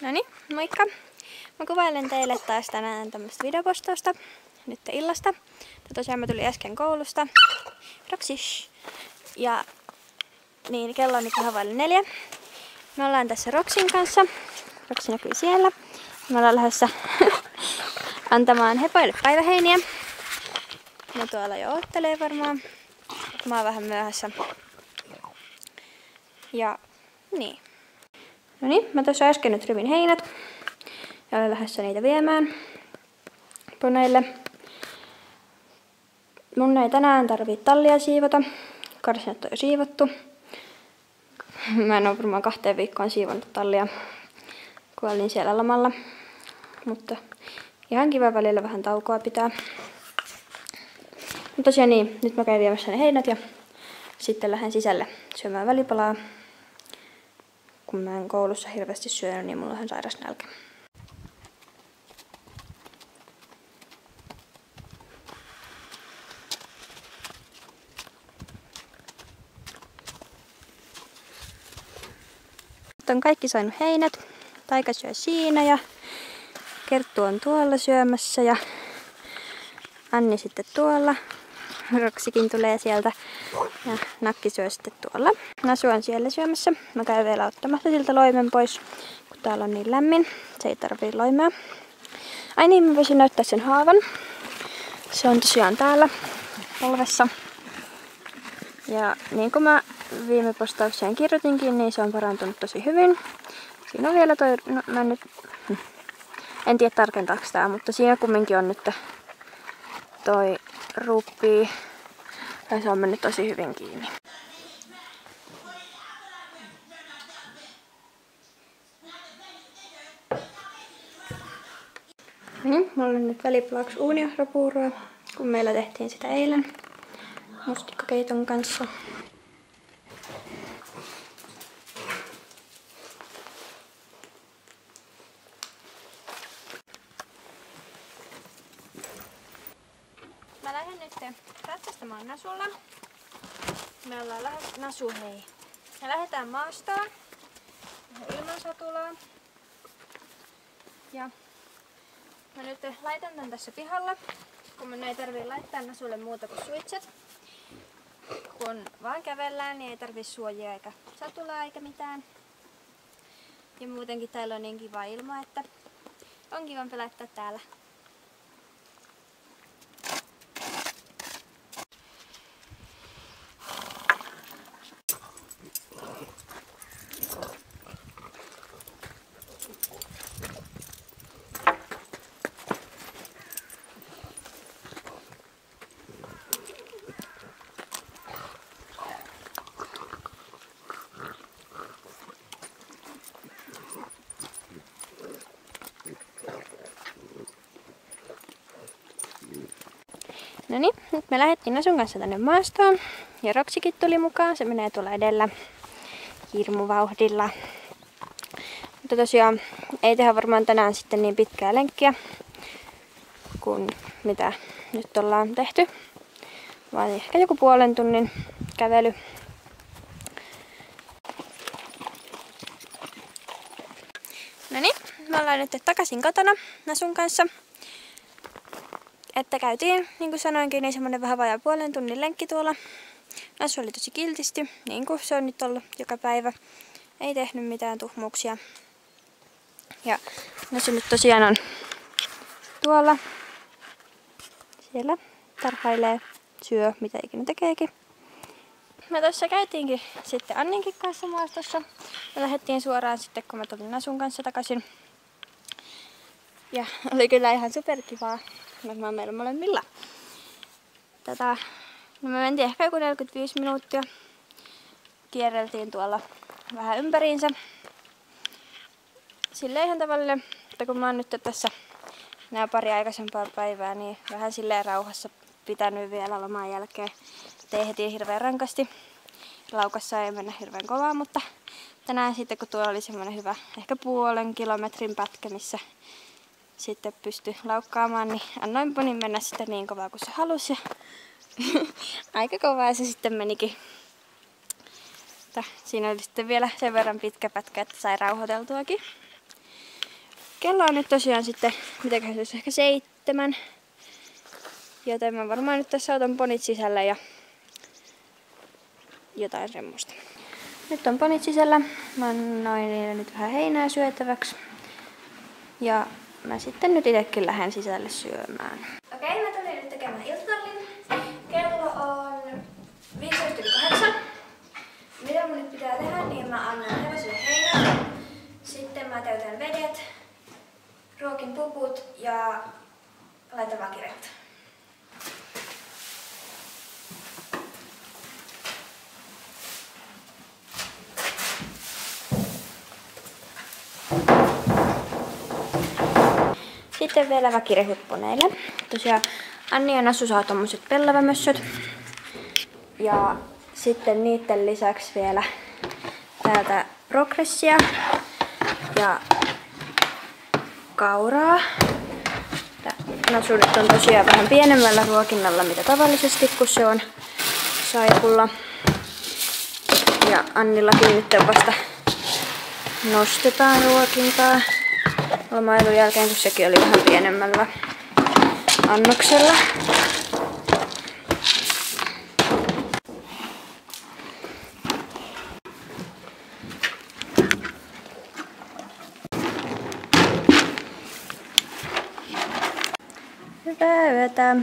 Noniin, moikka! Mä kuvailen teille taas tänään tämmöstä videopostausta nyt illasta. Tosiaan mä tulin äsken koulusta. Roksish! Ja niin, kello on nyt vähän vaille 4. Me ollaan tässä Roksin kanssa. Roksi näkyy siellä. Me ollaan lähdössä antamaan hepoille päiväheiniä. Ne tuolla jo oottelee varmaan. Mä oon vähän myöhässä. Ja niin. No niin, mä tuossa äsken nyt rivin heinät. Ja olen lähdössä niitä viemään poneille. Mun ei tänään tarvitse tallia siivota. Karsinat on jo siivottu. Mä en ole varmaan 2 viikkoon siivonnut tallia, kun olin siellä lomalla. Mutta ihan kiva välillä vähän taukoa pitää. Mutta tosiaan niin, nyt mä käyn viemässä ne heinät ja sitten lähden sisälle syömään välipalaa. Kun mä en koulussa hirveästi syönyt, niin mulla on sairas nälkä. Nyt on kaikki saanut heinät. Taika syö siinä ja Kerttu on tuolla syömässä ja Anni sitten tuolla. Roksikin tulee sieltä ja Nakki syö sitten tuolla. Nasu on siellä syömässä. Mä käyn vielä ottamassa siltä loimen pois, kun täällä on niin lämmin. Se ei tarvii loimea. Ai niin, mä voisin näyttää sen haavan. Se on tosiaan täällä polvessa. Ja niin kuin mä viime postaukseen kirjoitinkin, niin se on parantunut tosi hyvin. Siinä on vielä toi, no mä nyt, en tiedä tarkentaako tää, mutta siinä kumminkin on nyt toi ruppi. Ja se on mennyt tosi hyvin kiinni. Niin, mulla on nyt välipalaksi uuniohrapuuroa, kun meillä tehtiin sitä eilen mustikkakeiton kanssa. Mä lähden nyt ratsastamaan Nasulla. Me ollaan Nasu, hei. Me lähdetään maastoon. Ilman satulaa. Ja mä nyt laitan tän tässä pihalla, kun mun ei tarvii laittaa Nasulle muuta kuin suitset. Kun vaan kävellään, niin ei tarvii suojia eikä satulaa eikä mitään. Ja muutenkin täällä on niin kiva ilma, että on kivampi laittaa täällä. No niin, nyt me lähdettiin Nasun kanssa tänne maastoon ja Roksikin tuli mukaan. Se menee tuolla edellä hirmuvauhdilla. Mutta tosiaan ei tehdä varmaan tänään sitten niin pitkää lenkkiä kuin mitä nyt ollaan tehty. Vaan ehkä joku 0,5 tunnin kävely. No niin, me ollaan nyt takaisin kotona Nasun kanssa. Että käytiin, niin kuin sanoinkin, niin semmonen vähän vajaa 0,5 tunnin lenkki tuolla. Nasu oli tosi kiltisti, niin kuin se on nyt ollut joka päivä. Ei tehnyt mitään tuhmuuksia. Ja Nasu nyt tosiaan on tuolla. Siellä tarhailee, syö, mitä ikinä tekeekin. Me tuossa käytiinkin sitten Anninkin kanssa maastossa. Me lähdettiin suoraan sitten, kun mä tulin Nasun kanssa takaisin. Ja oli kyllä ihan superkivaa. Meillä molemmilla. No me mentiin ehkä joku 45 minuuttia. Kierreltiin tuolla vähän ympäriinsä. Silleen ihan tavallinen, että kun mä oon nyt tässä nämä pari aikaisempaa päivää, niin vähän silleen rauhassa pitänyt vielä loman jälkeen. Ei heti hirveän rankasti. Laukassa ei mennä hirveän kovaa, mutta tänään sitten kun tuolla oli semmonen hyvä ehkä 0,5 kilometrin pätkä, missä sitten pystyi laukkaamaan, niin annoin ponin mennä sitten niin kovaa kuin se halusi. Aika kovaa se sitten menikin. Siinä oli sitten vielä sen verran pitkä pätkä, että sai rauhoiteltuakin. kello on nyt tosiaan sitten, mitäköhän se olisi, ehkä 7. Joten mä varmaan nyt tässä otan ponit sisällä ja jotain semmoista. Nyt on ponit sisällä. Mä annoin niille nyt vähän heinää syötäväksi. Ja mä sitten nyt itekin lähden sisälle syömään. Okei, mä tulin nyt tekemään iltatallin. Kello on 15:08. Mitä mun nyt pitää tehdä, niin mä annan hevosille heinää. Sitten mä täytän vedet, ruokin puput ja laitan vakiretta. Sitten vielä vakirehut poneille. Tosiaan Anni ja Nassu saa tommoset pellavamössöt. Ja sitten niiden lisäksi vielä täältä progressia ja kauraa. Nassu nyt on tosiaan vähän pienemmällä ruokinnalla mitä tavallisesti, kun se on saikulla. Ja Annillakin nyt vasta nostetaan ruokintaa lomailun jälkeen, kun sekin oli vähän pienemmällä annoksella. Hyvää yötä!